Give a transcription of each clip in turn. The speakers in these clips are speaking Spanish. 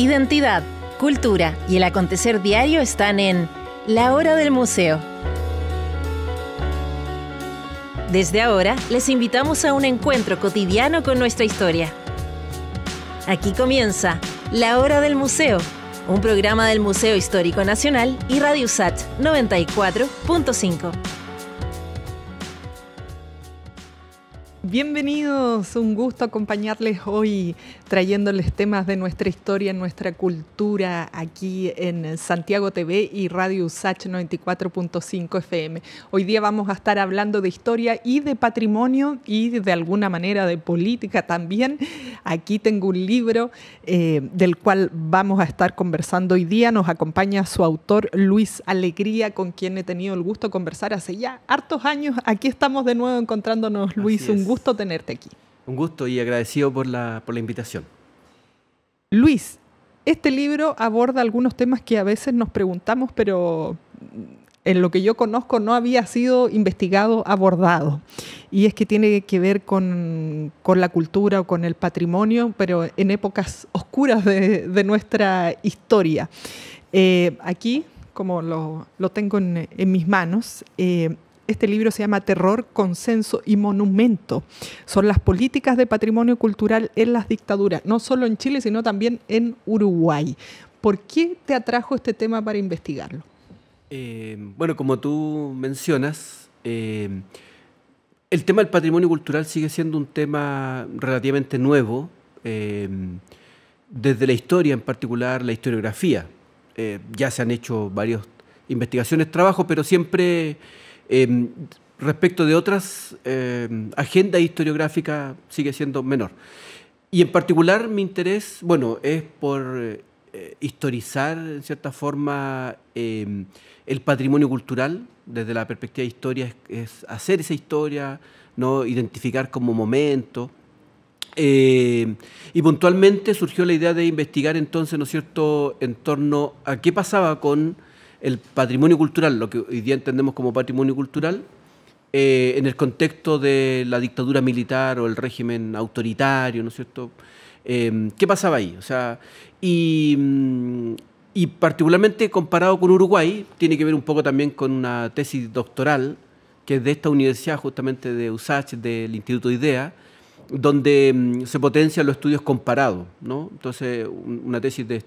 Identidad, cultura y el acontecer diario están en La Hora del Museo. Desde ahora, les invitamos a un encuentro cotidiano con nuestra historia. Aquí comienza La Hora del Museo, un programa del Museo Histórico Nacional y Radio USACH 94.5. Bienvenidos, un gusto acompañarles hoy trayéndoles temas de nuestra historia, nuestra cultura aquí en Santiago TV y Radio USACH 94.5 FM. Hoy día vamos a estar hablando de historia y de patrimonio y de alguna manera de política también. Aquí tengo un libro del cual vamos a estar conversando hoy día. Nos acompaña su autor Luis Alegría, con quien he tenido el gusto de conversar hace ya hartos años. Aquí estamos de nuevo encontrándonos, Luis. Un gusto tenerte aquí. Un gusto y agradecido por la invitación. Luis, este libro aborda algunos temas que a veces nos preguntamos, pero en lo que yo conozco no había sido investigado, abordado. Y es que tiene que ver con la cultura o con el patrimonio, pero en épocas oscuras de nuestra historia. Aquí, como lo tengo en mis manos, este libro se llama Terror, Consenso y Monumento. Son las políticas de patrimonio cultural en las dictaduras, no solo en Chile, sino también en Uruguay. ¿Por qué te atrajo este tema para investigarlo? Bueno, como tú mencionas, el tema del patrimonio cultural sigue siendo un tema relativamente nuevo, desde la historia en particular, la historiografía. Ya se han hecho varias investigaciones, trabajos, pero siempre respecto de otras agendas historiográficas sigue siendo menor. Y en particular mi interés, bueno, es por historizar en cierta forma el patrimonio cultural. Desde la perspectiva de historia es hacer esa historia, ¿no? Identificar como momento. Y puntualmente surgió la idea de investigar entonces, ¿no es cierto?, en torno a qué pasaba con el patrimonio cultural, lo que hoy día entendemos como patrimonio cultural, en el contexto de la dictadura militar o el régimen autoritario, ¿no es cierto? ¿Qué pasaba ahí? O sea, y particularmente comparado con Uruguay, tiene que ver un poco también con una tesis doctoral, que es de esta universidad, justamente de USACH, del Instituto IDEA, donde se potencian los estudios comparados, ¿no? Entonces, una tesis de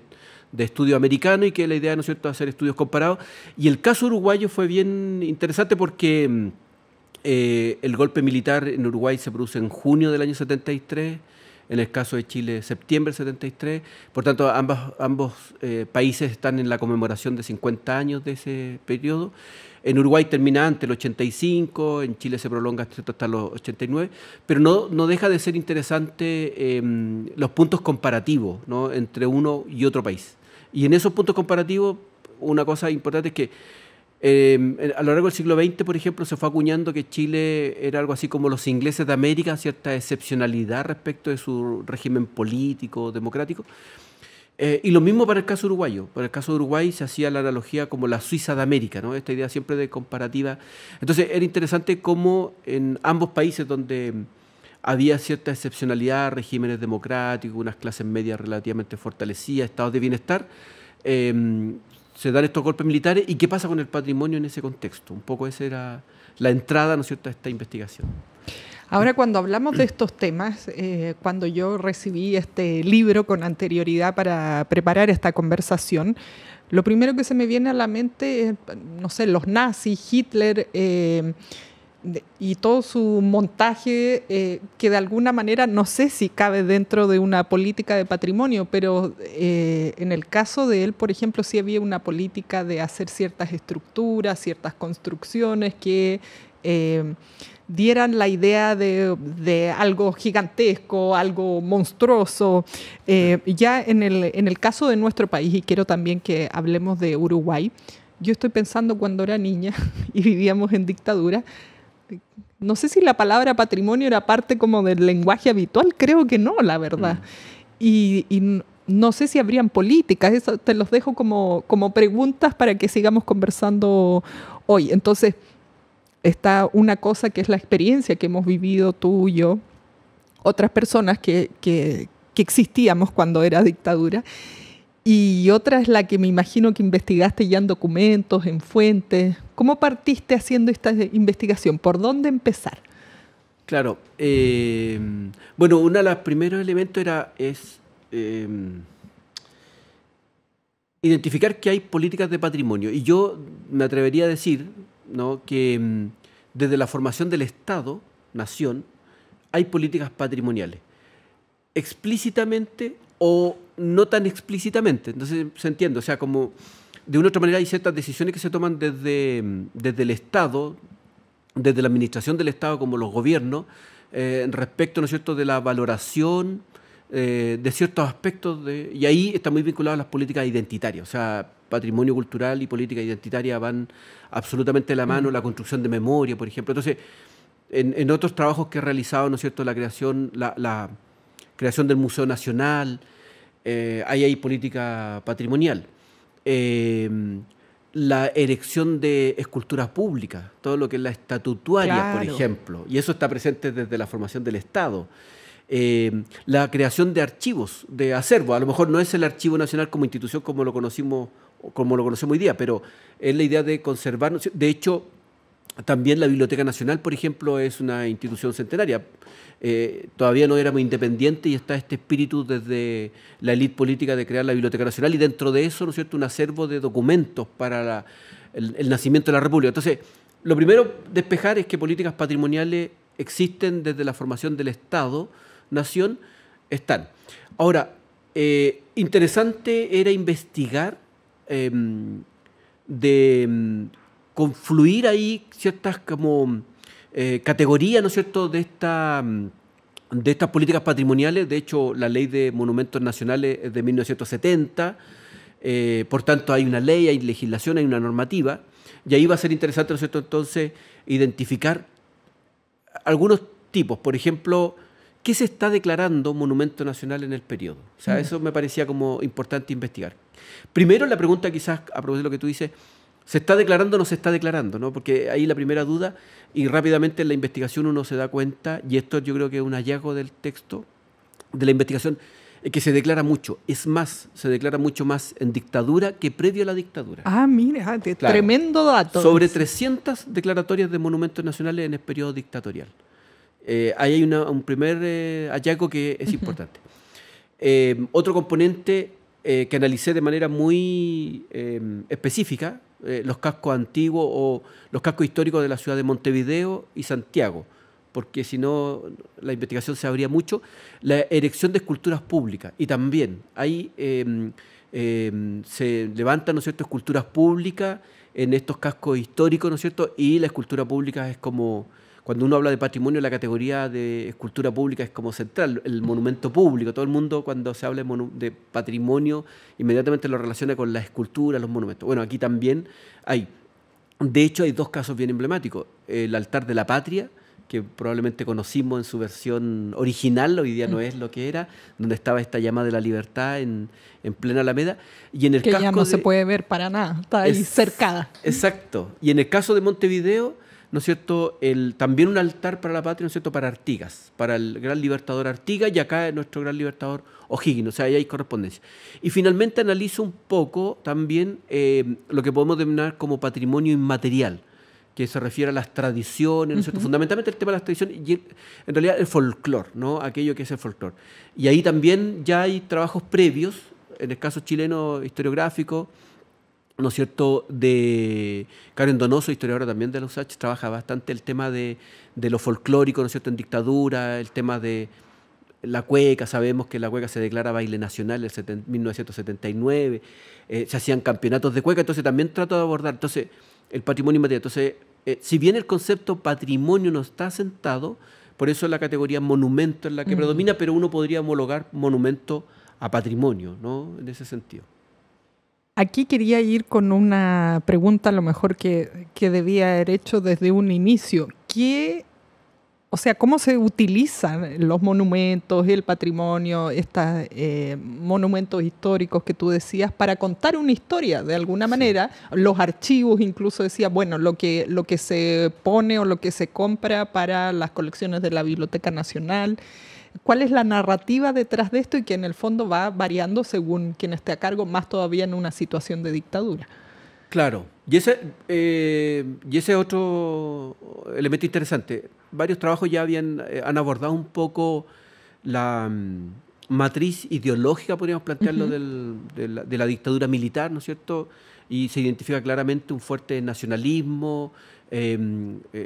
estudio americano y que la idea, ¿no es cierto?, hacer estudios comparados. Y el caso uruguayo fue bien interesante porque el golpe militar en Uruguay se produce en junio del año 73, en el caso de Chile, septiembre del 73. Por tanto, ambos países están en la conmemoración de 50 años de ese periodo. En Uruguay termina antes, el 85, en Chile se prolonga hasta los 89, pero no deja de ser interesante los puntos comparativos, ¿no?, entre uno y otro país. Y en esos puntos comparativos, una cosa importante es que a lo largo del siglo XX, por ejemplo, se fue acuñando que Chile era algo así como los ingleses de América, cierta excepcionalidad respecto de su régimen político, democrático. Y lo mismo para el caso uruguayo. Para el caso de Uruguay se hacía la analogía como la Suiza de América, ¿no? Esta idea siempre de comparativa. Entonces era interesante cómo en ambos países donde había cierta excepcionalidad, regímenes democráticos, unas clases medias relativamente fortalecidas, estados de bienestar, se dan estos golpes militares. ¿Y qué pasa con el patrimonio en ese contexto? Un poco esa era la entrada, ¿no es cierto?, a esta investigación. Ahora, cuando hablamos de estos temas, cuando yo recibí este libro con anterioridad para preparar esta conversación, lo primero que se me viene a la mente es, no sé, los nazis, Hitler y todo su montaje que de alguna manera no sé si cabe dentro de una política de patrimonio, pero en el caso de él, por ejemplo, sí había una política de hacer ciertas estructuras, ciertas construcciones que dieran la idea de algo gigantesco, algo monstruoso. Ya en el caso de nuestro país, y quiero también que hablemos de Uruguay, yo estoy pensando cuando era niña y vivíamos en dictadura, no sé si la palabra patrimonio era parte como del lenguaje habitual, creo que no, la verdad. Y no sé si habrían políticas, eso te los dejo como preguntas para que sigamos conversando hoy. Entonces, está una cosa que es la experiencia que hemos vivido tú y yo, otras personas que existíamos cuando era dictadura, y otra es la que me imagino que investigaste ya en documentos, en fuentes. ¿Cómo partiste haciendo esta investigación? ¿Por dónde empezar? Claro. Bueno, uno de los primeros elementos es identificar que hay políticas de patrimonio. Y yo me atrevería a decir, ¿no?, que desde la formación del Estado, nación, hay políticas patrimoniales. Explícitamente o no tan explícitamente. Entonces se entiende, o sea, como de una u otra manera hay ciertas decisiones que se toman desde el Estado, desde la administración del Estado como los gobiernos, respecto, ¿no es cierto?, de la valoración de ciertos aspectos, y ahí está muy vinculado a las políticas identitarias. O sea, patrimonio cultural y política identitaria van absolutamente de la mano, la construcción de memoria, por ejemplo. Entonces, en otros trabajos que he realizado, ¿no es cierto?, la creación del Museo Nacional, ahí hay política patrimonial. La erección de esculturas públicas, todo lo que es la estatutaria, claro, por ejemplo, y eso está presente desde la formación del Estado. La creación de archivos, de acervo, a lo mejor no es el Archivo Nacional como institución como lo conocemos hoy día, pero es la idea de conservar. De hecho, también la Biblioteca Nacional, por ejemplo, es una institución centenaria. Todavía no éramos independientes y está este espíritu desde la élite política de crear la Biblioteca Nacional, y dentro de eso, ¿no es cierto?, un acervo de documentos para el nacimiento de la República. Entonces, lo primero despejar es que políticas patrimoniales existen desde la formación del Estado, nación, están. Ahora, interesante era investigar, confluir ahí ciertas como categorías, ¿no es cierto?, de estas políticas patrimoniales. De hecho, la Ley de Monumentos Nacionales es de 1970, por tanto hay una ley, hay legislación, hay una normativa, y ahí va a ser interesante, ¿no es cierto?, entonces identificar algunos tipos. Por ejemplo, ¿qué se está declarando monumento nacional en el periodo? O sea, eso me parecía como importante investigar. Primero, la pregunta quizás, a propósito de lo que tú dices, ¿se está declarando o no se está declarando?, ¿no? Porque ahí la primera duda, y rápidamente en la investigación uno se da cuenta, y esto yo creo que es un hallazgo del texto, de la investigación, que se declara mucho. Es más, se declara mucho más en dictadura que previo a la dictadura. Ah, mira, claro, tremendo dato. Sobre 300 declaratorias de monumentos nacionales en el periodo dictatorial. Ahí hay un primer hallazgo que es importante. Otro componente que analicé de manera muy específica, los cascos antiguos o los cascos históricos de la ciudad de Montevideo y Santiago, porque si no la investigación se abría mucho. La erección de esculturas públicas, y también ahí se levantan, ¿no es cierto?, esculturas públicas en estos cascos históricos, ¿no es cierto?, y la escultura pública es como, cuando uno habla de patrimonio, la categoría de escultura pública es como central, el monumento público. Todo el mundo, cuando se habla de patrimonio, inmediatamente lo relaciona con la escultura, los monumentos. Bueno, aquí también hay. De hecho, hay dos casos bien emblemáticos. El altar de la patria, que probablemente conocimos en su versión original, hoy día no es lo que era, donde estaba esta llama de la libertad en plena Alameda. Y en el que casco ya no se puede ver para nada, está ahí cercada. Exacto. Y en el caso de Montevideo, ¿no es cierto?, también un altar para la patria, ¿no es cierto?, para Artigas, para el gran libertador Artigas, y acá nuestro gran libertador O'Higgins. O sea, ahí hay correspondencia. Y finalmente analizo un poco también lo que podemos denominar como patrimonio inmaterial, que se refiere a las tradiciones, ¿no es cierto?, fundamentalmente el tema de las tradiciones, y en realidad el folclore, ¿no?, aquello que es el folclore. Y ahí también ya hay trabajos previos, en el caso chileno historiográfico, ¿no es cierto?, de Karen Donoso, historiadora también de la USACH, trabaja bastante el tema de lo folclórico, ¿no es cierto?, en dictadura, el tema de la cueca. Sabemos que la cueca se declara baile nacional en 1979, se hacían campeonatos de cueca, entonces también trato de abordar el patrimonio inmaterial. Entonces, si bien el concepto patrimonio no está asentado, por eso la categoría monumento es la que predomina, pero uno podría homologar monumento a patrimonio, ¿no?, en ese sentido. Aquí quería ir con una pregunta a lo mejor que debía haber hecho desde un inicio. ¿Cómo se utilizan los monumentos, el patrimonio, estos monumentos históricos que tú decías para contar una historia de alguna manera? Sí. Los archivos incluso decía, bueno, lo que se pone o lo que se compra para las colecciones de la Biblioteca Nacional. cuál es la narrativa detrás de esto y que en el fondo va variando según quien esté a cargo, más todavía en una situación de dictadura. Claro, y ese es otro elemento interesante. Varios trabajos ya han abordado un poco la matriz ideológica, podríamos plantearlo, de la dictadura militar, ¿no es cierto? Y se identifica claramente un fuerte nacionalismo,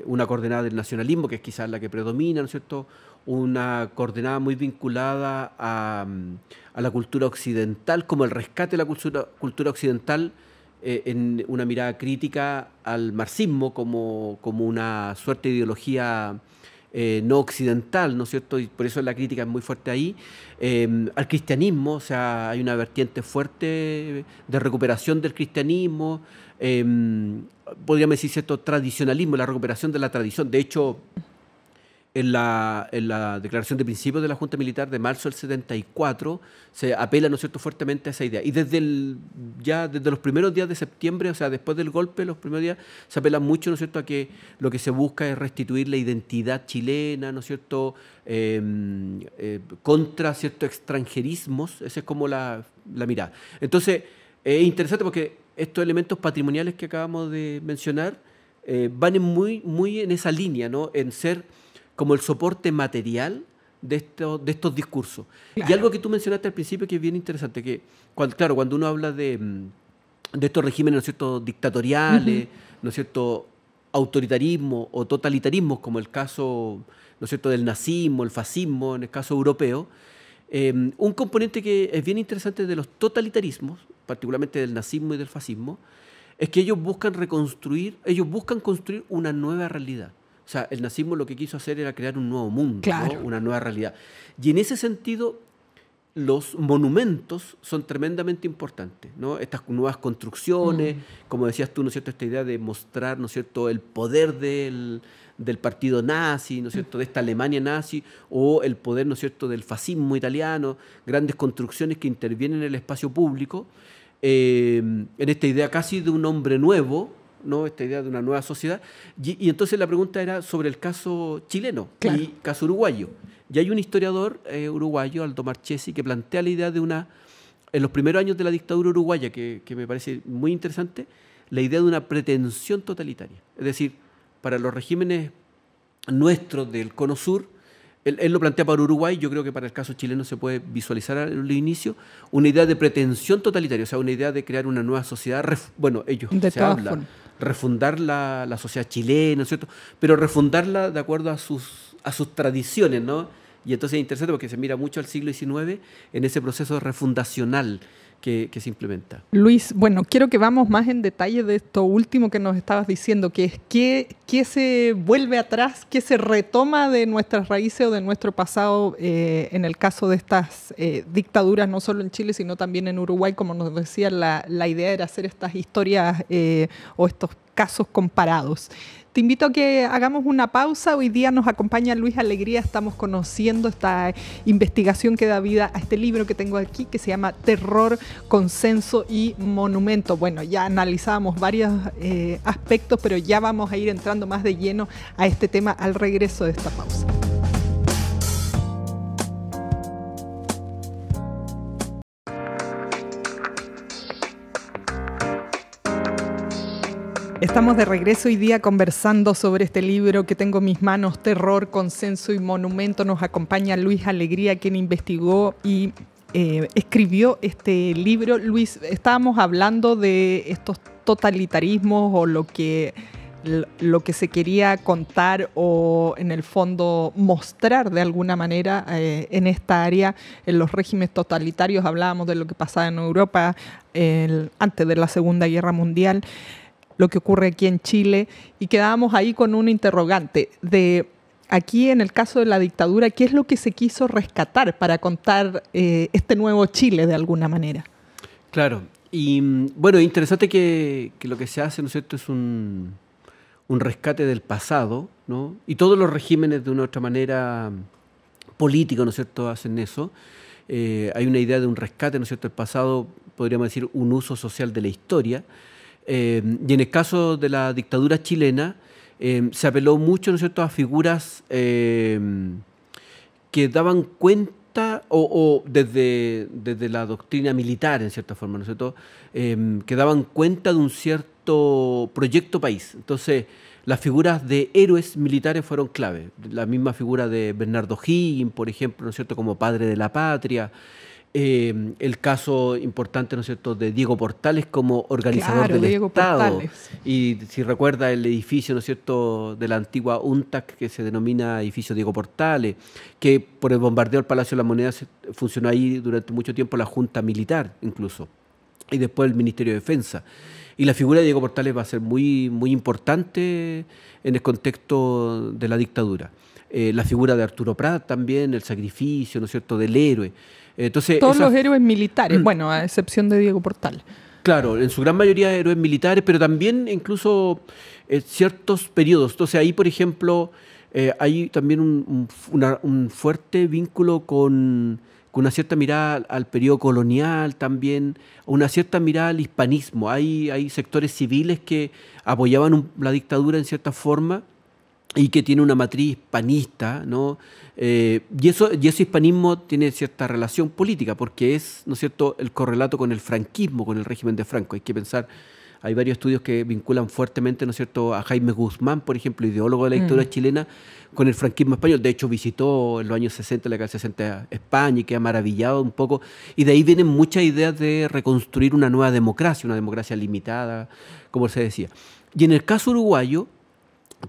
una coordenada del nacionalismo, que es quizás la que predomina, ¿no es cierto? Una coordenada muy vinculada a la cultura occidental, como el rescate de la cultura occidental, en una mirada crítica al marxismo como una suerte de ideología no occidental, ¿no es cierto? Y por eso la crítica es muy fuerte ahí. Al cristianismo, o sea, hay una vertiente fuerte de recuperación del cristianismo, podríamos decir cierto tradicionalismo, la recuperación de la tradición. De hecho, en la declaración de principios de la Junta Militar de marzo del 74 se apela, ¿no es cierto?, fuertemente a esa idea. Y desde los primeros días de septiembre, o sea, después del golpe, los primeros días, se apela mucho, ¿no es cierto?, a que lo que se busca es restituir la identidad chilena, ¿no es cierto?, contra ciertos extranjerismos. Esa es como la mirada. Entonces, es interesante porque estos elementos patrimoniales que acabamos de mencionar van muy en esa línea, ¿no?, en ser como el soporte material de estos discursos. Claro. Y algo que tú mencionaste al principio que es bien interesante, que cuando uno habla de estos regímenes, ¿no es cierto?, dictatoriales, ¿no es cierto?, autoritarismo o totalitarismos, como el caso, ¿no es cierto?, del nazismo, el fascismo, en el caso europeo, un componente que es bien interesante de los totalitarismos, particularmente del nazismo y del fascismo, es que ellos buscan construir una nueva realidad. O sea, el nazismo lo que quiso hacer era crear un nuevo mundo, claro, ¿no?, una nueva realidad. Y en ese sentido, los monumentos son tremendamente importantes, ¿no? Estas nuevas construcciones, como decías tú, ¿no es cierto?, esta idea de mostrar, ¿no es cierto?, el poder del partido nazi, ¿no es cierto?, de esta Alemania nazi, o el poder, ¿no es cierto?, del fascismo italiano, grandes construcciones que intervienen en el espacio público, en esta idea casi de un hombre nuevo, ¿no?, esta idea de una nueva sociedad. Y entonces la pregunta era sobre el caso chileno, claro, y caso uruguayo. Y hay un historiador uruguayo, Aldo Marchesi, que plantea la idea de en los primeros años de la dictadura uruguaya, que me parece muy interesante, la idea de una pretensión totalitaria. Es decir, para los regímenes nuestros del Cono Sur, él lo plantea para Uruguay, yo creo que para el caso chileno se puede visualizar al inicio una idea de pretensión totalitaria, o sea, una idea de crear una nueva sociedad, refundar la sociedad chilena, ¿no es cierto?, pero refundarla de acuerdo a sus tradiciones, ¿no? Y entonces es interesante porque se mira mucho al siglo XIX en ese proceso refundacional que se implementa. Luis, bueno, quiero que vamos más en detalle de esto último que nos estabas diciendo, que es qué se vuelve atrás, qué se retoma de nuestras raíces o de nuestro pasado en el caso de estas dictaduras, no solo en Chile, sino también en Uruguay. Como nos decía, la idea era hacer estas historias o estos casos comparados. Te invito a que hagamos una pausa. Hoy día nos acompaña Luis Alegría. Estamos conociendo esta investigación que da vida a este libro que tengo aquí, que se llama Terror, Consenso y Monumento. Bueno, ya analizamos varios aspectos, pero ya vamos a ir entrando más de lleno a este tema al regreso de esta pausa. Estamos de regreso hoy día conversando sobre este libro que tengo en mis manos, Terror, Consenso y Monumento. Nos acompaña Luis Alegría, quien investigó y escribió este libro. Luis, estábamos hablando de estos totalitarismos o lo que se quería contar o en el fondo mostrar de alguna manera en esta área, en los regímenes totalitarios. Hablábamos de lo que pasaba en Europa antes de la Segunda Guerra Mundial, lo que ocurre aquí en Chile, y quedábamos ahí con un interrogante de aquí en el caso de la dictadura, ¿qué es lo que se quiso rescatar para contar este nuevo Chile de alguna manera? Claro, y bueno, es interesante que lo que se hace, ¿no es cierto?, es un rescate del pasado, ¿no? Y todos los regímenes de una u otra manera político, ¿no es cierto?, hacen eso. Hay una idea de un rescate, ¿no es cierto?, del pasado, podríamos decir un uso social de la historia. Y en el caso de la dictadura chilena se apeló mucho, ¿no es cierto?, a figuras que daban cuenta, o desde la doctrina militar, en cierta forma, ¿no es cierto?, que daban cuenta de un cierto proyecto país. Entonces, las figuras de héroes militares fueron clave. La misma figura de Bernardo Higgins, por ejemplo, ¿no es cierto?, como padre de la patria. El caso importante, ¿no es cierto?, de Diego Portales como organizador del Diego Estado. Portales. Y si recuerda el edificio, ¿no es cierto?, de la antigua UNTAC, que se denomina edificio Diego Portales, que por el bombardeo del Palacio de la Moneda funcionó ahí durante mucho tiempo la Junta Militar, incluso, y después el Ministerio de Defensa. Y la figura de Diego Portales va a ser muy, muy importante en el contexto de la dictadura. La figura de Arturo Prat también, el sacrificio, ¿no es cierto?, del héroe. Entonces, todos los héroes militares, bueno, a excepción de Diego Portales. Claro, en su gran mayoría héroes militares, pero también incluso ciertos periodos. Entonces ahí, por ejemplo, hay también un fuerte vínculo con una cierta mirada al periodo colonial también, una cierta mirada al hispanismo. Hay sectores civiles que apoyaban la dictadura en cierta forma y que tiene una matriz hispanista, ¿no? Y ese hispanismo tiene cierta relación política, porque es, ¿no es cierto?, el correlato con el franquismo, con el régimen de Franco. Hay que pensar, hay varios estudios que vinculan fuertemente, ¿no es cierto?, a Jaime Guzmán, por ejemplo, ideólogo de la dictadura chilena, con el franquismo español. De hecho, visitó en los años 60, la década de 60, España, y queda maravillado un poco. Y de ahí vienen muchas ideas de reconstruir una nueva democracia, una democracia limitada, como se decía. Y en el caso uruguayo,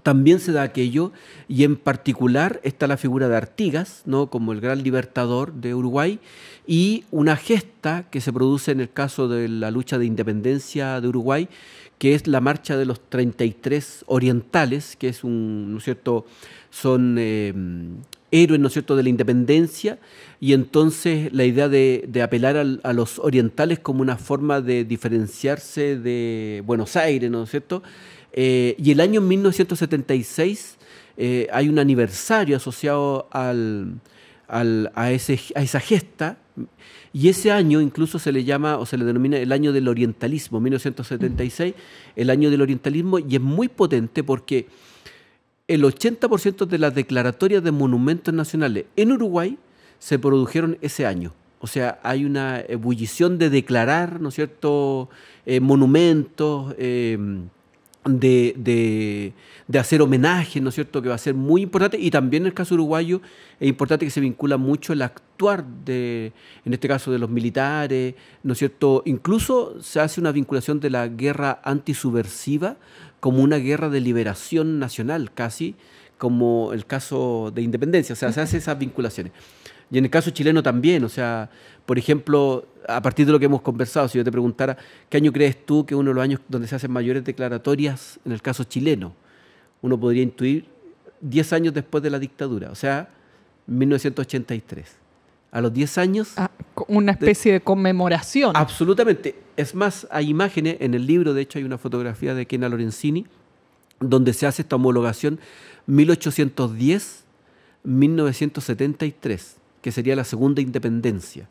también se da aquello, y en particular está la figura de Artigas, ¿no?, como el gran libertador de Uruguay, y una gesta que se produce en el caso de la lucha de independencia de Uruguay, que es la marcha de los 33 orientales, que es ¿no es cierto?, son héroes, ¿no es cierto?, de la independencia, y entonces la idea de apelar a los orientales como una forma de diferenciarse de Buenos Aires, ¿no es cierto?, y el año 1976 hay un aniversario asociado a esa gesta, y ese año incluso se le llama o se le denomina el año del orientalismo, 1976, el año del orientalismo, y es muy potente porque el 80% de las declaratorias de monumentos nacionales en Uruguay se produjeron ese año. O sea, hay una ebullición de declarar, ¿no es cierto?, monumentos, de hacer homenaje, ¿no es cierto?, que va a ser muy importante. Y también en el caso uruguayo es importante que se vincula mucho el actuar en este caso de los militares, ¿no es cierto? Incluso se hace una vinculación de la guerra antisubversiva como una guerra de liberación nacional, casi como el caso de independencia. O sea, se hace esas vinculaciones. Y en el caso chileno también, o sea, por ejemplo, a partir de lo que hemos conversado, si yo te preguntara, ¿qué año crees tú que es uno de los años donde se hacen mayores declaratorias en el caso chileno? Uno podría intuir 10 años después de la dictadura, o sea, 1983. A los 10 años... una especie de conmemoración. Absolutamente. Es más, hay imágenes, en el libro, de hecho, hay una fotografía de Kena Lorenzini, donde se hace esta homologación 1810-1973, que sería la segunda independencia,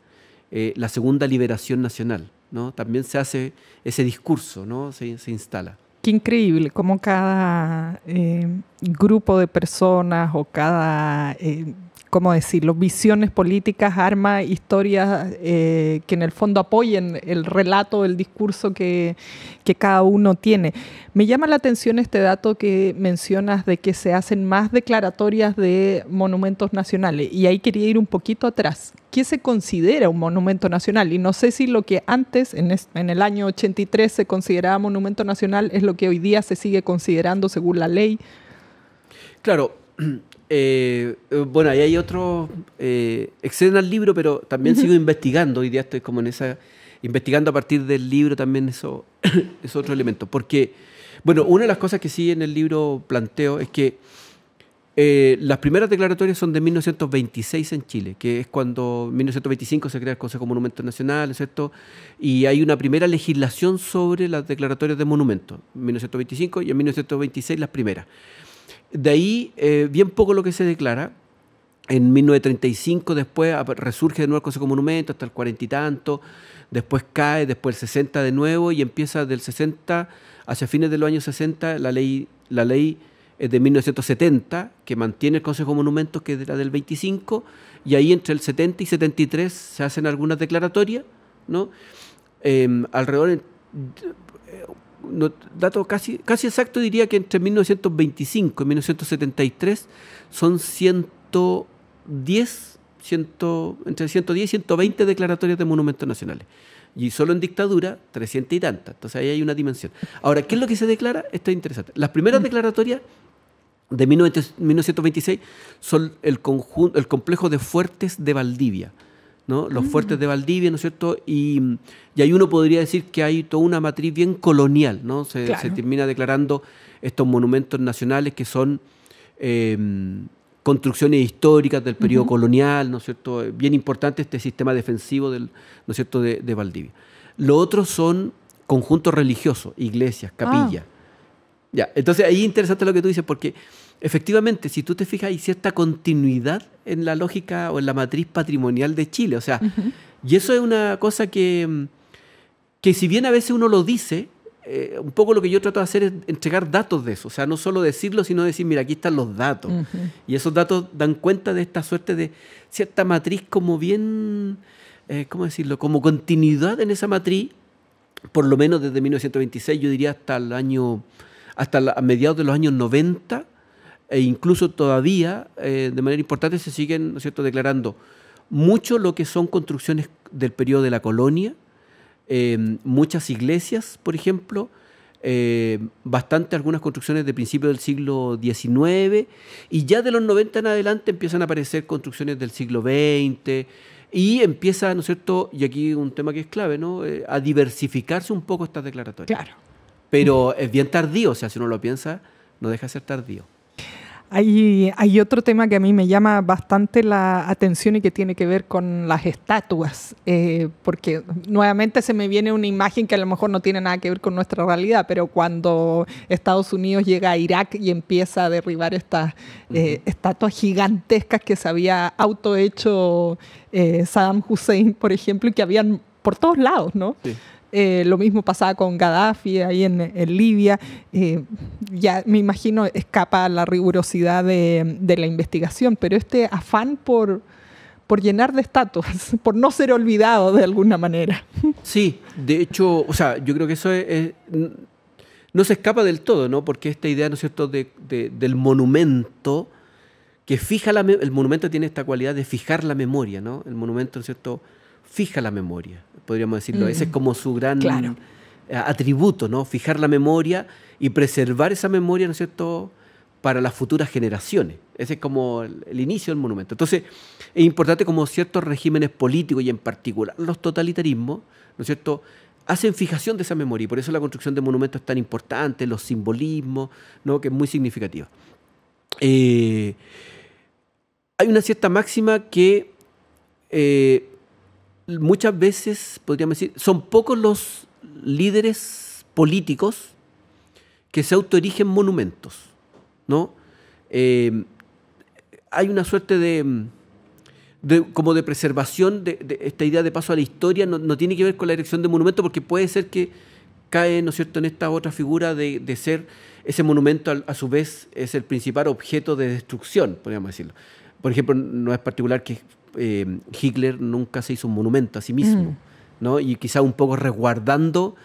la segunda liberación nacional, ¿no? También se hace ese discurso, ¿no? Se instala. Qué increíble cómo cada grupo de personas o cada, ¿cómo decirlo?, visiones políticas arma historias que en el fondo apoyen el relato, el discurso que cada uno tiene. Me llama la atención este dato que mencionas de que se hacen más declaratorias de monumentos nacionales, y ahí quería ir un poquito atrás. ¿Qué se considera un monumento nacional? Y no sé si lo que antes, en el año 83, se consideraba monumento nacional es lo que hoy día se sigue considerando según la ley. Claro. Bueno, ahí hay otro, exceden al libro, pero también sigo investigando. Hoy día estoy como investigando a partir del libro también eso es otro elemento. Porque, bueno, una de las cosas que sí en el libro planteo es que las primeras declaratorias son de 1926 en Chile, que es cuando en 1925 se crea el Consejo Monumento Nacional, ¿cierto? Y hay una primera legislación sobre las declaratorias de monumentos, en 1925, y en 1926 las primeras. De ahí, bien poco lo que se declara. En 1935 después resurge de nuevo el Consejo Monumento hasta el 40 y tanto, después cae, después el 60 de nuevo, y empieza del 60 hacia fines de los años 60 la ley es de 1970, que mantiene el Consejo de Monumentos, que era del 25, y ahí entre el 70 y 73 se hacen algunas declaratorias, ¿no? Alrededor, dato casi exacto, diría que entre 1925 y 1973 son entre 110 y 120 declaratorias de monumentos nacionales. Y solo en dictadura, 300 y tantas. Entonces ahí hay una dimensión. Ahora, ¿qué es lo que se declara? Esto es interesante. Las primeras declaratorias de 1926 son el complejo de fuertes de Valdivia, ¿no? Los fuertes de Valdivia, ¿no es cierto? Y ahí uno podría decir que hay toda una matriz bien colonial, ¿no? Se termina declarando estos monumentos nacionales que son construcciones históricas del periodo colonial, ¿no es cierto? Bien importante este sistema defensivo ¿no es cierto? de Valdivia. Lo otro son conjuntos religiosos, iglesias, capillas. Ya, entonces ahí es interesante lo que tú dices, porque efectivamente, si tú te fijas, hay cierta continuidad en la lógica o en la matriz patrimonial de Chile. O sea, y eso es una cosa que si bien a veces uno lo dice, un poco lo que yo trato de hacer es entregar datos de eso. O sea, no solo decirlo, sino decir, mira, aquí están los datos. Y esos datos dan cuenta de esta suerte de cierta matriz como bien, ¿cómo decirlo? Como continuidad en esa matriz, por lo menos desde 1926, yo diría hasta mediados de los años 90, e incluso todavía, de manera importante, se siguen, ¿no es cierto?, declarando mucho lo que son construcciones del periodo de la colonia, muchas iglesias, por ejemplo, bastante algunas construcciones de principios del siglo XIX, y ya de los 90 en adelante empiezan a aparecer construcciones del siglo XX, y empieza, ¿no es cierto?, y aquí un tema que es clave, ¿no?, a diversificarse un poco estas declaratorias. Claro. Pero es bien tardío, o sea, si uno lo piensa, no deja de ser tardío. Hay otro tema que a mí me llama bastante la atención y que tiene que ver con las estatuas, porque nuevamente se me viene una imagen que a lo mejor no tiene nada que ver con nuestra realidad, pero cuando Estados Unidos llega a Irak y empieza a derribar estas estatuas gigantescas que se había autohecho Saddam Hussein, por ejemplo, y que habían por todos lados, ¿no? Sí. Lo mismo pasaba con Gaddafi ahí en Libia. Ya me imagino escapa la rigurosidad de la investigación, pero este afán por llenar de estatuas, por no ser olvidado de alguna manera. Sí, de hecho, o sea, yo creo que eso no se escapa del todo, ¿no? Porque esta idea, ¿no es cierto?, del monumento que fija el monumento tiene esta cualidad de fijar la memoria, ¿no? El monumento, ¿no es cierto?, fija la memoria, podríamos decirlo. Ese es como su gran atributo, ¿no? Fijar la memoria y preservar esa memoria, ¿no es cierto?, para las futuras generaciones. Ese es como el inicio del monumento. Entonces, es importante como ciertos regímenes políticos y en particular los totalitarismos, ¿no es cierto?, hacen fijación de esa memoria y por eso la construcción de monumentos es tan importante, los simbolismos, ¿no?, que es muy significativa. Hay una cierta máxima que muchas veces, podríamos decir, son pocos los líderes políticos que se autoerigen monumentos, ¿no? Hay una suerte como de preservación de esta idea de paso a la historia, no tiene que ver con la erección de monumentos, porque puede ser que cae, ¿no es cierto?, en esta otra figura de ser ese monumento a su vez es el principal objeto de destrucción, podríamos decirlo. Por ejemplo, no es particular que Hitler nunca se hizo un monumento a sí mismo, ¿no? Y quizá un poco resguardando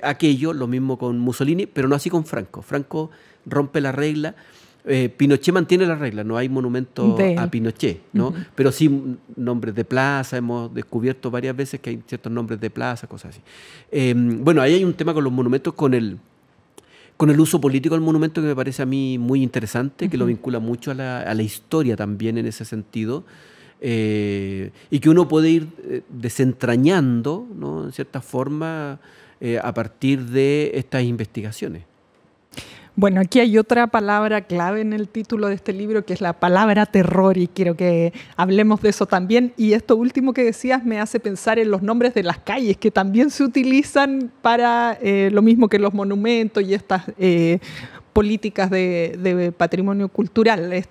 aquello, lo mismo con Mussolini, pero no así con Franco. Franco rompe la regla. Pinochet mantiene la regla, no hay monumento a Pinochet, ¿no? Pero sí nombres de plaza, hemos descubierto varias veces que hay ciertos nombres de plaza, cosas así. Bueno, ahí hay un tema con los monumentos, con el uso político del monumento que me parece a mí muy interesante, que lo vincula mucho a la historia también en ese sentido. Y que uno puede ir desentrañando, ¿no?, en cierta forma a partir de estas investigaciones. Bueno, aquí hay otra palabra clave en el título de este libro, que es la palabra terror, y quiero que hablemos de eso también. Y esto último que decías me hace pensar en los nombres de las calles, que también se utilizan para lo mismo que los monumentos y estas políticas de patrimonio cultural.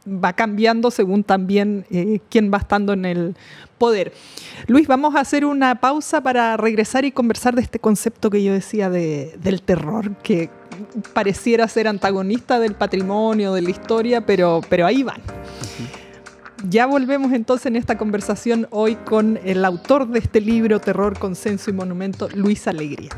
va cambiando según también quién va estando en el poder. Luis, vamos a hacer una pausa para regresar y conversar de este concepto que yo decía del terror, que pareciera ser antagonista del patrimonio, de la historia, pero ahí van. Ya volvemos entonces en esta conversación hoy con el autor de este libro, Terror, Consenso y Monumento, Luis Alegría.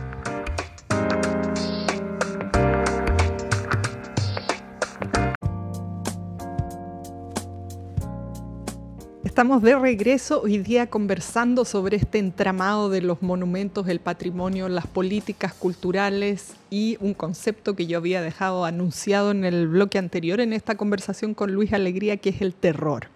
Estamos de regreso hoy día conversando sobre este entramado de los monumentos, el patrimonio, las políticas culturales y un concepto que yo había dejado anunciado en el bloque anterior en esta conversación con Luis Alegría, que es el terror.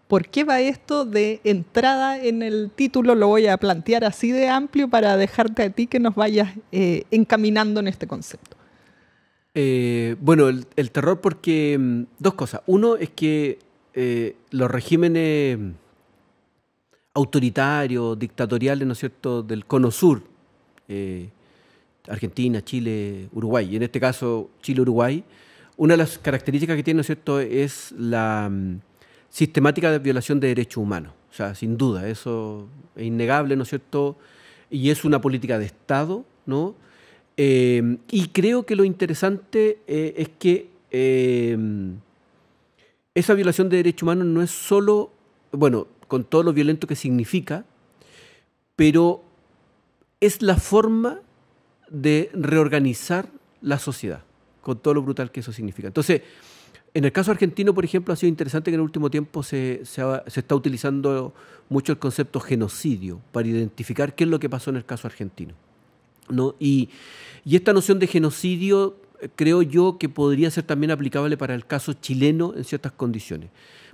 ¿Por qué va esto de entrada en el título? Lo voy a plantear así de amplio para dejarte a ti que nos vayas encaminando en este concepto. Bueno, el terror porque dos cosas. Uno es que los regímenes autoritarios, dictatoriales, ¿no es cierto?, del Cono Sur, Argentina, Chile, Uruguay, y en este caso Chile-Uruguay, una de las características que tiene, ¿no es cierto?, es la sistemática de violación de derechos humanos. O sea, sin duda, eso es innegable, ¿no es cierto?, y es una política de Estado, ¿no? Y creo que lo interesante es que esa violación de derechos humanos no es solo, bueno, con todo lo violento que significa, pero es la forma de reorganizar la sociedad, con todo lo brutal que eso significa. Entonces, en el caso argentino, por ejemplo, ha sido interesante que en el último tiempo se está utilizando mucho el concepto genocidio para identificar qué es lo que pasó en el caso argentino, ¿no? Y esta noción de genocidio creo yo que podría ser también aplicable para el caso chileno en ciertas condiciones,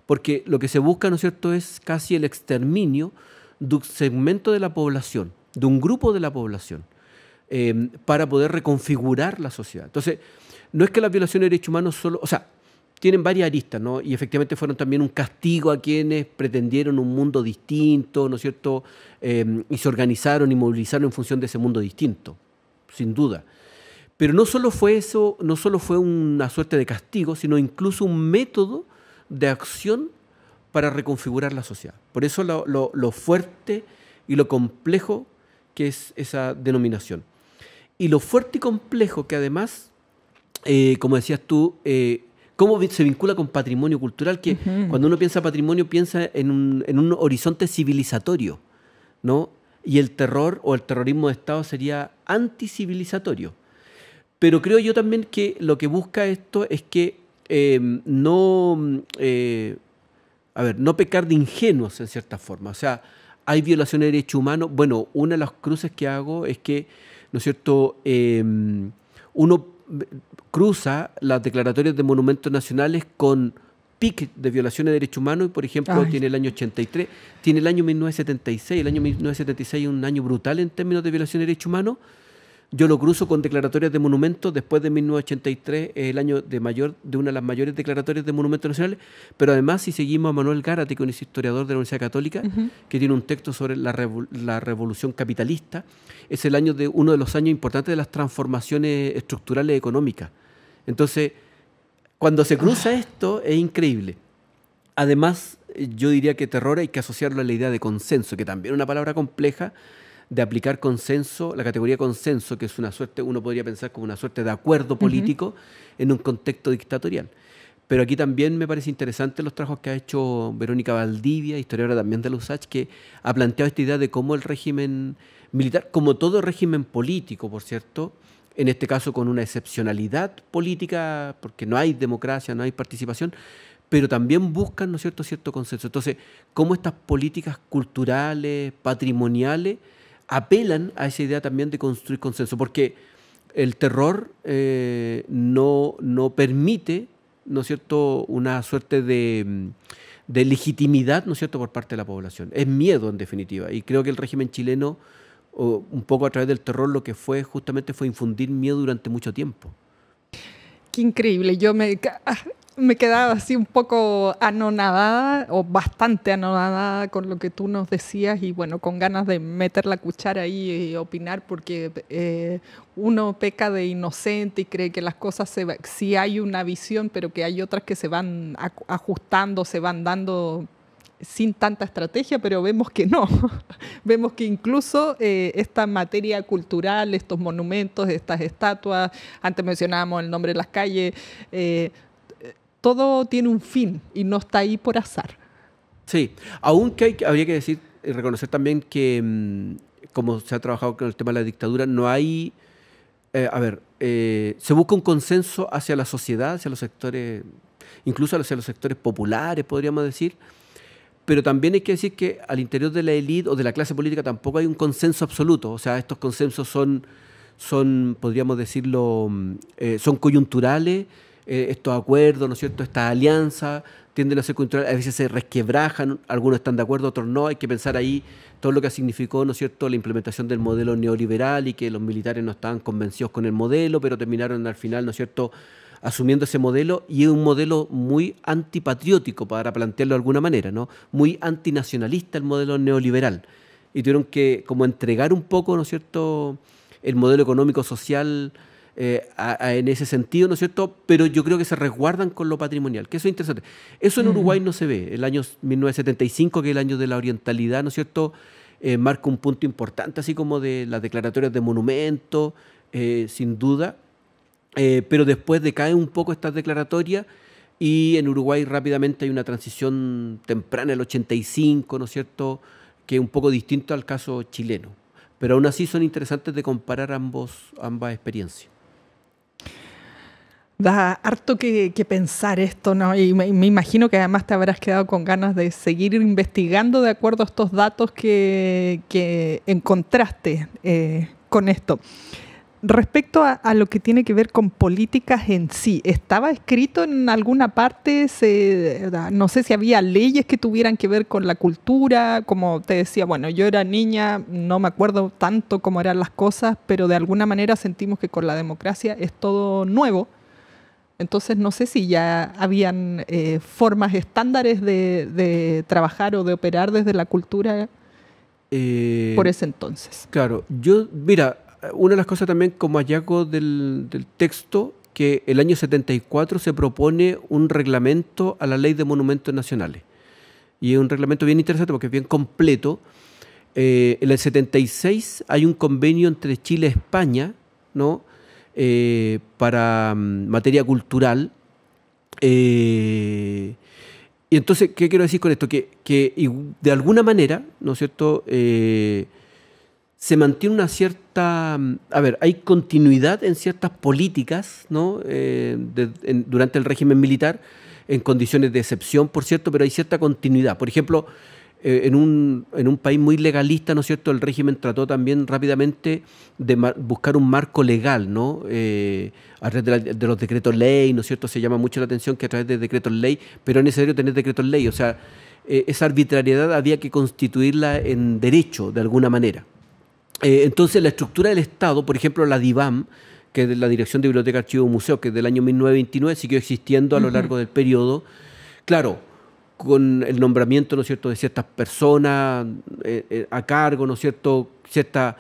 porque lo que se busca, ¿no es cierto?, es casi el exterminio de un segmento de la población, de un grupo de la población, para poder reconfigurar la sociedad. Entonces, no es que las violaciones de derechos humanos solo, o sea, tienen varias aristas, ¿no? Y efectivamente fueron también un castigo a quienes pretendieron un mundo distinto, ¿no es cierto?, y se organizaron y movilizaron en función de ese mundo distinto, sin duda. Pero no solo fue eso, no solo fue una suerte de castigo, sino incluso un método de acción para reconfigurar la sociedad. Por eso lo fuerte y lo complejo que es esa denominación. Y lo fuerte y complejo que además, como decías tú, cómo se vincula con patrimonio cultural, que cuando uno piensa patrimonio piensa en un horizonte civilizatorio, ¿no? Y el terror o el terrorismo de Estado sería anticivilizatorio. Pero creo yo también que lo que busca esto es que no pecar de ingenuos en cierta forma. O sea, hay violaciones de derechos humanos. Bueno, una de las cruces que hago es que, ¿no es cierto?, uno cruza las declaratorias de monumentos nacionales con pic de violaciones de derechos humanos y, por ejemplo, tiene el año 83, tiene el año 1976. El año 1976 es un año brutal en términos de violaciones de derechos humanos. Yo lo cruzo con declaratorias de monumentos después de 1983, el año de una de las mayores declaratorias de monumentos nacionales, pero además si seguimos a Manuel Gárate, que es historiador de la Universidad Católica, que tiene un texto sobre la revolución capitalista, es uno de los años importantes de las transformaciones estructurales económicas. Entonces, cuando se cruza esto, es increíble. Además, yo diría que terror hay que asociarlo a la idea de consenso, que también es una palabra compleja, de aplicar consenso, la categoría consenso, que es una suerte, uno podría pensar como una suerte de acuerdo político en un contexto dictatorial. Pero aquí también me parece interesante los trabajos que ha hecho Verónica Valdivia, historiadora también de la USACH, que ha planteado esta idea de cómo el régimen militar, como todo régimen político, por cierto, en este caso con una excepcionalidad política, porque no hay democracia, no hay participación, pero también buscan, ¿no es cierto?, cierto consenso. Entonces, cómo estas políticas culturales, patrimoniales, apelan a esa idea también de construir consenso, porque el terror no permite, ¿no es cierto?, una suerte de legitimidad, ¿no es cierto?, por parte de la población. Es miedo, en definitiva, y creo que el régimen chileno, un poco a través del terror, lo que fue justamente fue infundir miedo durante mucho tiempo. Qué increíble. me quedaba así un poco anonadada o bastante anonadada con lo que tú nos decías y bueno, con ganas de meter la cuchara ahí y opinar porque uno peca de inocente y cree que las cosas sí hay una visión, pero que hay otras que se van ajustando, se van dando sin tanta estrategia, pero vemos que no. Vemos que incluso esta materia cultural, estos monumentos, estas estatuas, antes mencionábamos el nombre de las calles, todo tiene un fin y no está ahí por azar. Sí, aunque habría que decir y reconocer también que, como se ha trabajado con el tema de la dictadura, no hay... se busca un consenso hacia la sociedad, hacia los sectores, incluso hacia los sectores populares, podríamos decir, pero también hay que decir que al interior de la élite o de la clase política tampoco hay un consenso absoluto. O sea, estos consensos son podríamos decirlo, son coyunturales. Estos acuerdos, ¿no es cierto?, estas alianzas tienden a ser coyunturales, a veces se resquebrajan, algunos están de acuerdo, otros no. Hay que pensar ahí todo lo que significó, ¿no es cierto?, la implementación del modelo neoliberal y que los militares no estaban convencidos con el modelo, pero terminaron al final, ¿no es cierto?, asumiendo ese modelo, y es un modelo muy antipatriótico, para plantearlo de alguna manera, ¿no? Muy antinacionalista el modelo neoliberal. Y tuvieron que como entregar un poco, ¿no es cierto?, el modelo económico-social en ese sentido, ¿no es cierto? Pero yo creo que se resguardan con lo patrimonial, que eso es interesante. Eso en Uruguay no se ve. El año 1975, que es el año de la orientalidad, ¿no es cierto?, marca un punto importante, así como de las declaratorias de monumentos, sin duda. Pero después decae un poco estas declaratorias y en Uruguay rápidamente hay una transición temprana, el 85, ¿no es cierto?, que es un poco distinto al caso chileno. Pero aún así son interesantes de comparar ambas experiencias. Da harto que pensar esto, ¿no? Y me imagino que además te habrás quedado con ganas de seguir investigando de acuerdo a estos datos que encontraste con esto. Respecto a lo que tiene que ver con políticas en sí, ¿estaba escrito en alguna parte? No sé si había leyes que tuvieran que ver con la cultura. Como te decía, bueno, yo era niña, no me acuerdo tanto cómo eran las cosas, pero de alguna manera sentimos que con la democracia es todo nuevo. Entonces no sé si ya habían formas estándares de trabajar o de operar desde la cultura por ese entonces. Claro, mira, una de las cosas también como hallazgo del texto, que el año 74 se propone un reglamento a la Ley de Monumentos Nacionales. Y es un reglamento bien interesante porque es bien completo. En el 76 hay un convenio entre Chile y España, ¿no?, para materia cultural. Y entonces, ¿qué quiero decir con esto? Que de alguna manera, ¿no es cierto?, se mantiene una cierta... hay continuidad en ciertas políticas, ¿no?, durante el régimen militar, en condiciones de excepción, por cierto, pero hay cierta continuidad. Por ejemplo, en un país muy legalista, ¿no es cierto?, el régimen trató también rápidamente de buscar un marco legal, ¿no?, a través de los decretos ley, ¿no es cierto? Se llama mucho la atención que a través de decretos ley, pero es necesario tener decretos ley, o sea, esa arbitrariedad había que constituirla en derecho, de alguna manera. Entonces, la estructura del Estado, por ejemplo, la DIVAM, que es la Dirección de Biblioteca, Archivos y Museos, que es del año 1929, siguió existiendo a lo largo del periodo. Claro, con el nombramiento, ¿no es cierto?, de ciertas personas a cargo, ¿no es cierto?, cierta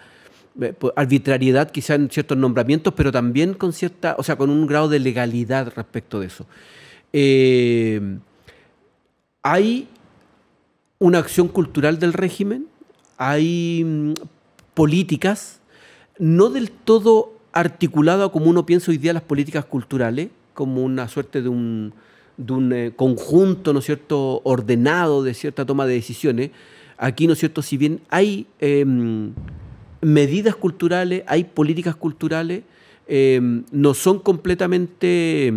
arbitrariedad quizá en ciertos nombramientos, pero también con con un grado de legalidad respecto de eso. Hay una acción cultural del régimen, hay políticas, no del todo articulada como uno piensa hoy día las políticas culturales, como una suerte de un conjunto, ¿no es cierto?, ordenado de cierta toma de decisiones. Aquí, ¿no es cierto?, si bien hay medidas culturales, hay políticas culturales, no son completamente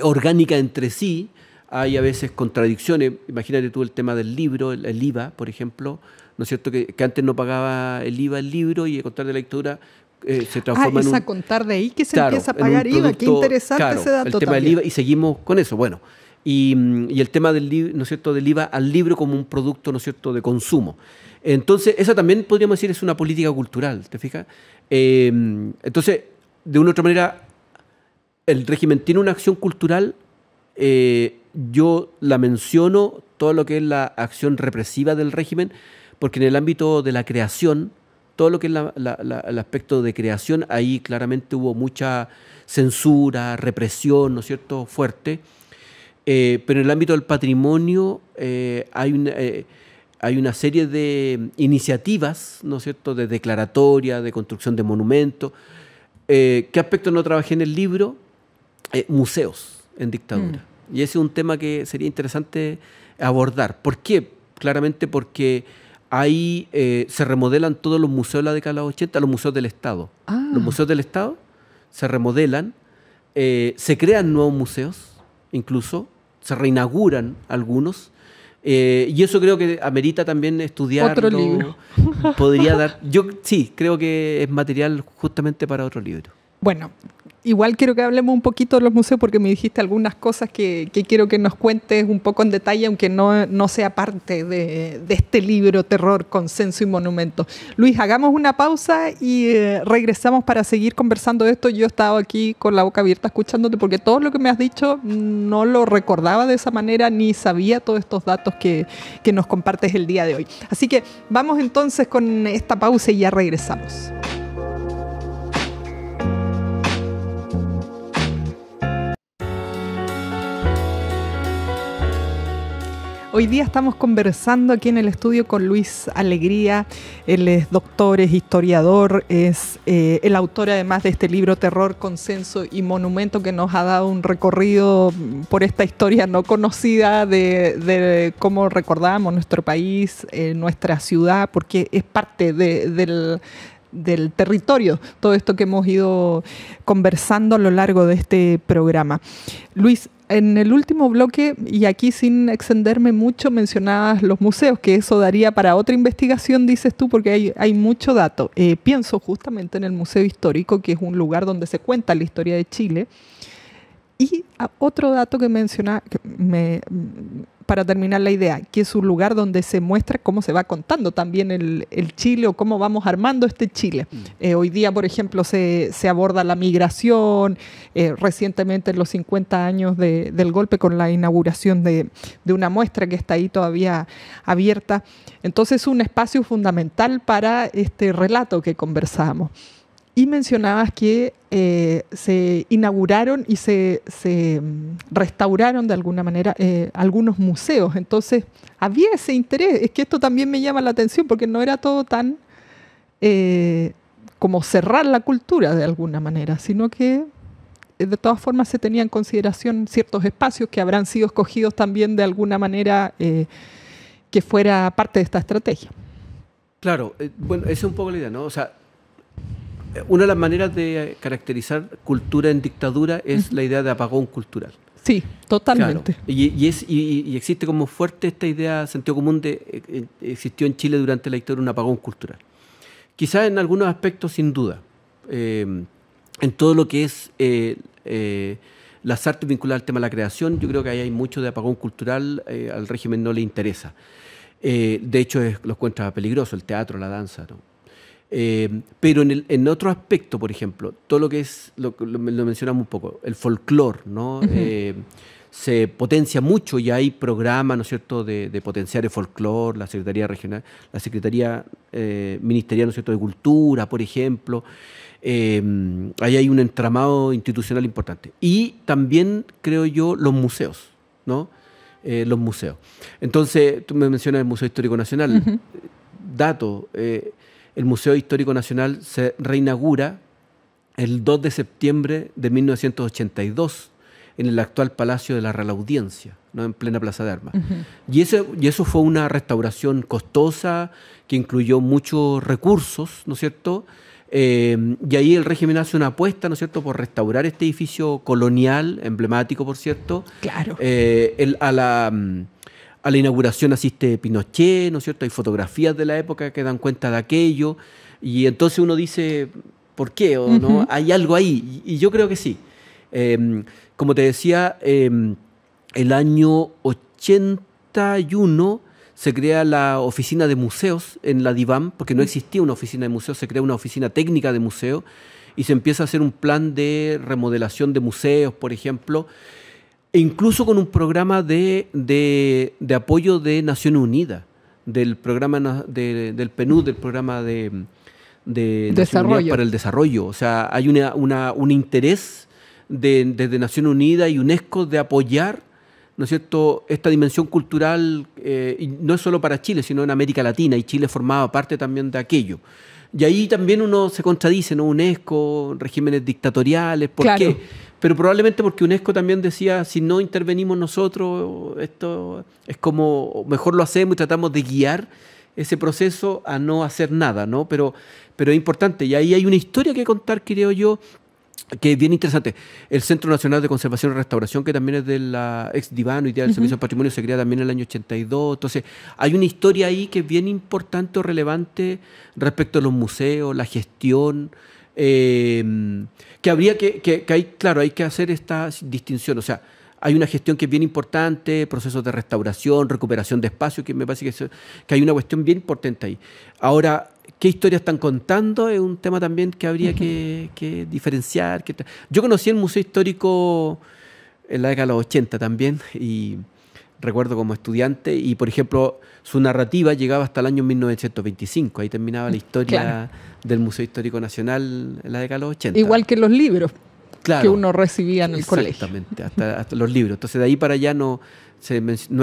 orgánicas entre sí, hay a veces contradicciones. Imagínate tú el tema del libro, el IVA, por ejemplo, ¿no es cierto?, que antes no pagaba el IVA el libro y a contar de la dictadura se transforma en a contar de ahí que se empieza a pagar IVA. Qué interesante ese dato. El tema del IVA, y seguimos con eso. Bueno, y el tema del, ¿no es cierto?, del IVA al libro como un producto, ¿no es cierto?, de consumo. Entonces, esa también podríamos decir es una política cultural, ¿te fijas? Entonces, de una u otra manera, el régimen tiene una acción cultural yo la menciono, todo lo que es la acción represiva del régimen, porque en el ámbito de la creación, todo lo que es el aspecto de creación, ahí claramente hubo mucha censura, represión, ¿no es cierto?, fuerte. Pero en el ámbito del patrimonio hay una serie de iniciativas, ¿no es cierto?, de declaratoria, de construcción de monumentos. ¿Qué aspecto no trabajé en el libro? Museos en dictadura. Y ese es un tema que sería interesante abordar. ¿Por qué? Claramente porque ahí se remodelan todos los museos de la década de los 80, los museos del Estado. Los museos del Estado se remodelan, se crean nuevos museos, incluso se reinauguran algunos, y eso creo que amerita también estudiarlo. Otro libro. Podría dar. Yo sí, creo que es material justamente para otro libro. Bueno, igual quiero que hablemos un poquito de los museos porque me dijiste algunas cosas que quiero que nos cuentes un poco en detalle, aunque no sea parte de este libro Terror, Consenso y Monumento. Luis, hagamos una pausa y regresamos para seguir conversando de esto. Yo he estado aquí con la boca abierta escuchándote porque todo lo que me has dicho no lo recordaba de esa manera ni sabía todos estos datos que nos compartes el día de hoy. Así que vamos entonces con esta pausa y ya regresamos. Hoy día estamos conversando aquí en el estudio con Luis Alegría. Él es doctor, es historiador, es el autor además de este libro Terror, Consenso y Monumento, que nos ha dado un recorrido por esta historia no conocida de cómo recordamos nuestro país, nuestra ciudad, porque es parte del territorio, todo esto que hemos ido conversando a lo largo de este programa. Luis, en el último bloque, y aquí sin extenderme mucho, mencionabas los museos, que eso daría para otra investigación, dices tú, porque hay mucho dato. Pienso justamente en el Museo Histórico, que es un lugar donde se cuenta la historia de Chile. Y otro dato que mencionaba, para terminar la idea, que es un lugar donde se muestra cómo se va contando también el Chile o cómo vamos armando este Chile. Hoy día, por ejemplo, se aborda la migración, recientemente en los 50 años del golpe con la inauguración de una muestra que está ahí todavía abierta. Entonces es un espacio fundamental para este relato que conversábamos. Y mencionabas que se inauguraron y se restauraron de alguna manera algunos museos. Entonces, había ese interés. Es que esto también me llama la atención porque no era todo tan como cerrar la cultura de alguna manera, sino que de todas formas se tenía en consideración ciertos espacios que habrán sido escogidos también de alguna manera que fuera parte de esta estrategia. Claro, bueno, esa es un poco la idea, ¿no? O sea, una de las maneras de caracterizar cultura en dictadura es la idea de apagón cultural. Sí, totalmente. Claro. Y existe como fuerte esta idea, sentido común, existió en Chile durante la historia un apagón cultural. Quizás en algunos aspectos, sin duda. En todo lo que es las artes vinculadas al tema de la creación, yo creo que ahí hay mucho de apagón cultural, al régimen no le interesa. De hecho, lo encuentra peligroso, el teatro, la danza, ¿no? Pero en otro aspecto, por ejemplo, todo lo que es, lo mencionamos un poco, el folclore, ¿no? Se potencia mucho y hay programas, ¿no es cierto?, de potenciar el folclore, la Secretaría Regional, la Secretaría Ministerial, ¿no es cierto?, de Cultura, por ejemplo. Ahí hay un entramado institucional importante. Y también, creo yo, los museos, ¿no? Los museos. Entonces, tú me mencionas el Museo Histórico Nacional. Dato, el Museo Histórico Nacional se reinaugura el 2 de septiembre de 1982 en el actual Palacio de la Real Audiencia, ¿no?, en plena Plaza de Armas. Y eso fue una restauración costosa que incluyó muchos recursos, ¿no es cierto? Y ahí el régimen hace una apuesta, ¿no es cierto?, por restaurar este edificio colonial, emblemático, por cierto. Claro. A la inauguración asiste Pinochet, ¿no es cierto? Hay fotografías de la época que dan cuenta de aquello. Y entonces uno dice, ¿por qué? ¿O no? Hay algo ahí. Y yo creo que sí. Como te decía, el año 81 se crea la oficina de museos en la DIVAM, porque no existía una oficina de museos, se crea una oficina técnica de museo y se empieza a hacer un plan de remodelación de museos, por ejemplo. E incluso con un programa de apoyo de Naciones Unidas, del programa del PNUD, del programa de Naciones Unidas para el Desarrollo. O sea, hay un interés desde Naciones Unidas y UNESCO de apoyar, ¿no es cierto?, esta dimensión cultural, y no es solo para Chile, sino en América Latina, y Chile formaba parte también de aquello. Y ahí también uno se contradice, ¿no? UNESCO, regímenes dictatoriales, ¿por qué? Pero probablemente porque UNESCO también decía, si no intervenimos nosotros, esto es como, mejor lo hacemos y tratamos de guiar ese proceso a no hacer nada, ¿no? Pero es importante, y ahí hay una historia que contar, creo yo, que es bien interesante. El Centro Nacional de Conservación y Restauración, que también es de la ex Divano, Idea del Servicio del Patrimonio, se crea también en el año 82. Entonces, hay una historia ahí que es bien importante o relevante respecto a los museos, la gestión, que habría hay que hacer esta distinción. O sea, hay una gestión que es bien importante, procesos de restauración, recuperación de espacio, que me parece que hay una cuestión bien importante ahí. Ahora, ¿qué historia están contando? Es un tema también que habría que diferenciar. Yo conocí el Museo Histórico en la década de los 80 también, y recuerdo como estudiante, y por ejemplo, su narrativa llegaba hasta el año 1925, ahí terminaba la historia del Museo Histórico Nacional en la década de los 80. Igual que los libros que uno recibía en el colegio. Exactamente, hasta los libros. Entonces de ahí para allá no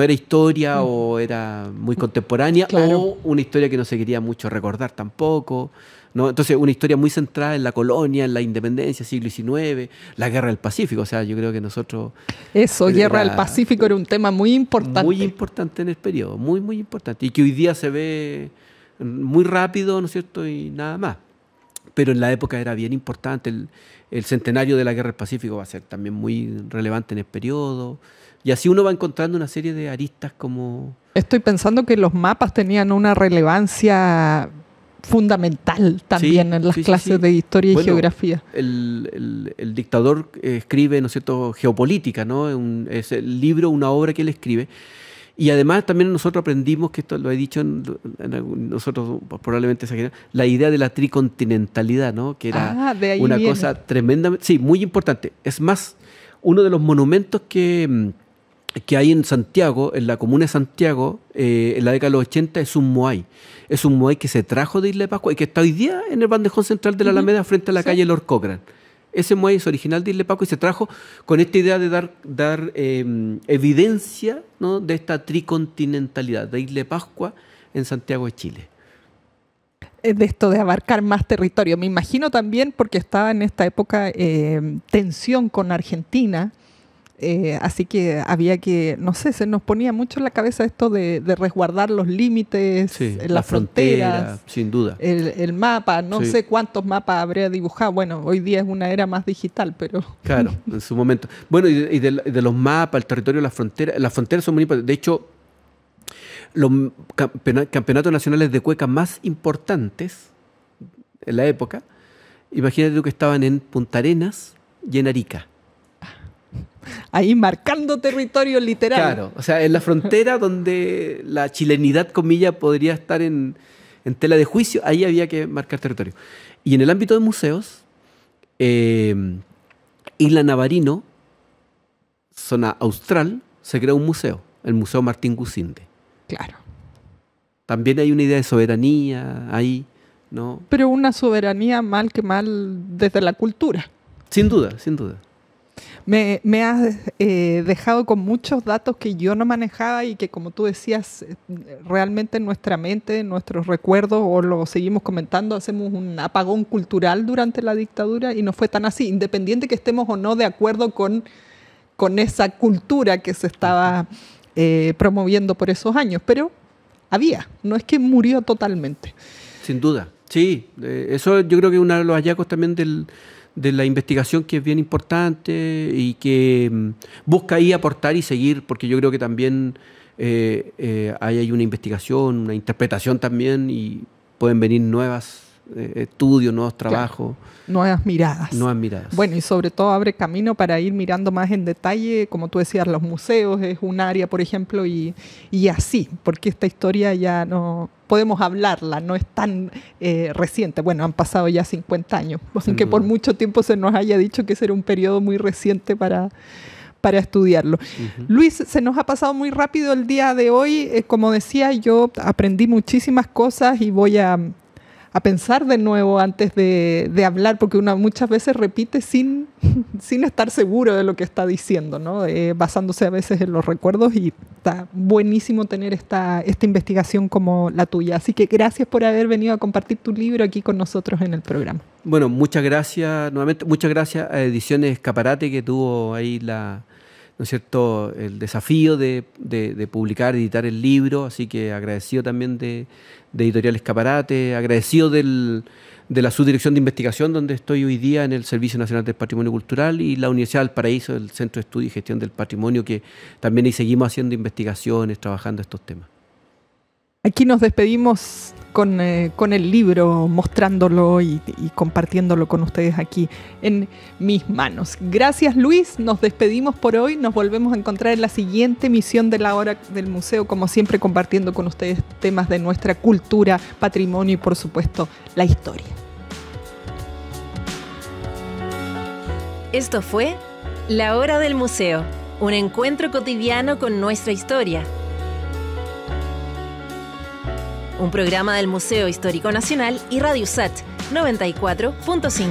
era historia o era muy contemporánea, o una historia que no se quería mucho recordar tampoco, ¿no? Entonces una historia muy centrada en la colonia, en la independencia, siglo XIX, la Guerra del Pacífico. O sea, yo creo que nosotros... Guerra del Pacífico era un tema muy importante. Muy importante en el periodo, muy, muy importante. Y que hoy día se ve muy rápido, ¿no es cierto? Y nada más. Pero en la época era bien importante. El centenario de la Guerra del Pacífico va a ser también muy relevante en el periodo. Y así uno va encontrando una serie de aristas como... Estoy pensando que los mapas tenían una relevancia fundamental también en las clases de historia y geografía. El dictador escribe, ¿no es cierto?, geopolítica, ¿no? Es el libro, una obra que él escribe. Y además también nosotros aprendimos, que esto lo he dicho nosotros probablemente la idea de la tricontinentalidad, ¿no? Que era una cosa tremendamente... Sí, muy importante. Es más, uno de los monumentos que hay en Santiago, en la comuna de Santiago, en la década de los 80, es un moai. Es un moai que se trajo de Isla de Pascua y que está hoy día en el bandejón central de la Alameda, frente a la calle Lord Cochrane. Ese moai es original de Isla de Pascua y se trajo con esta idea de dar evidencia, ¿no?, de esta tricontinentalidad de Isla de Pascua en Santiago de Chile. De esto de abarcar más territorio. Me imagino también porque estaba en esta época tensión con Argentina, así que había que, no sé, se nos ponía mucho en la cabeza esto de resguardar los límites, las fronteras, sin duda. El mapa, no sé cuántos mapas habría dibujado. Bueno, hoy día es una era más digital, pero... Claro, en su momento. Bueno, y de los mapas, el territorio, las fronteras son muy importantes. De hecho, los campeonatos nacionales de cueca más importantes en la época, imagínate tú que estaban en Punta Arenas y en Arica. Ahí marcando territorio literal. Claro, o sea, en la frontera donde la chilenidad, comillas, podría estar en tela de juicio, ahí había que marcar territorio. Y en el ámbito de museos, Isla Navarino, zona austral, se creó un museo, el Museo Martín Gusinde. Claro. También hay una idea de soberanía ahí, ¿no? Pero una soberanía mal que mal desde la cultura. Sin duda, sin duda. Me has dejado con muchos datos que yo no manejaba y que, como tú decías, realmente en nuestra mente, en nuestros recuerdos, o lo seguimos comentando, hacemos un apagón cultural durante la dictadura y no fue tan así, independiente que estemos o no de acuerdo con esa cultura que se estaba promoviendo por esos años, pero no es que murió totalmente. Sin duda, sí. Eso yo creo que es uno de los hallazgos también de la investigación, que es bien importante y que busca ahí aportar y seguir, porque yo creo que también hay una investigación, una interpretación también, y pueden venir nuevos estudios, nuevos trabajos. Claro. Nuevas miradas. Nuevas miradas. Bueno, y sobre todo abre camino para ir mirando más en detalle, como tú decías, los museos es un área, por ejemplo, y así, porque esta historia ya no podemos hablarla, no es tan reciente. Bueno, han pasado ya 50 años, aunque por mucho tiempo se nos haya dicho que ese era un periodo muy reciente para para estudiarlo. Luis, se nos ha pasado muy rápido el día de hoy. Como decía, yo aprendí muchísimas cosas y voy a pensar de nuevo antes de hablar, porque uno muchas veces repite sin estar seguro de lo que está diciendo, ¿no? Basándose a veces en los recuerdos, y está buenísimo tener esta investigación como la tuya. Así que gracias por haber venido a compartir tu libro aquí con nosotros en el programa. Bueno, muchas gracias, nuevamente, muchas gracias a Ediciones Escaparate, que tuvo ahí ¿no es cierto?, el desafío de publicar, editar el libro, así que agradecido también de Editorial Escaparate, agradecido de la Subdirección de Investigación, donde estoy hoy día en el Servicio Nacional del Patrimonio Cultural, y la Universidad del Paraíso, el Centro de Estudio y Gestión del Patrimonio, que también ahí seguimos haciendo investigaciones, trabajando estos temas. Aquí nos despedimos con el libro, mostrándolo y compartiéndolo con ustedes aquí en mis manos. Gracias, Luis. Nos despedimos por hoy. Nos volvemos a encontrar en la siguiente emisión de La Hora del Museo, como siempre compartiendo con ustedes temas de nuestra cultura, patrimonio y, por supuesto, la historia. Esto fue La Hora del Museo, un encuentro cotidiano con nuestra historia. Un programa del Museo Histórico Nacional y Radio USACH 94.5.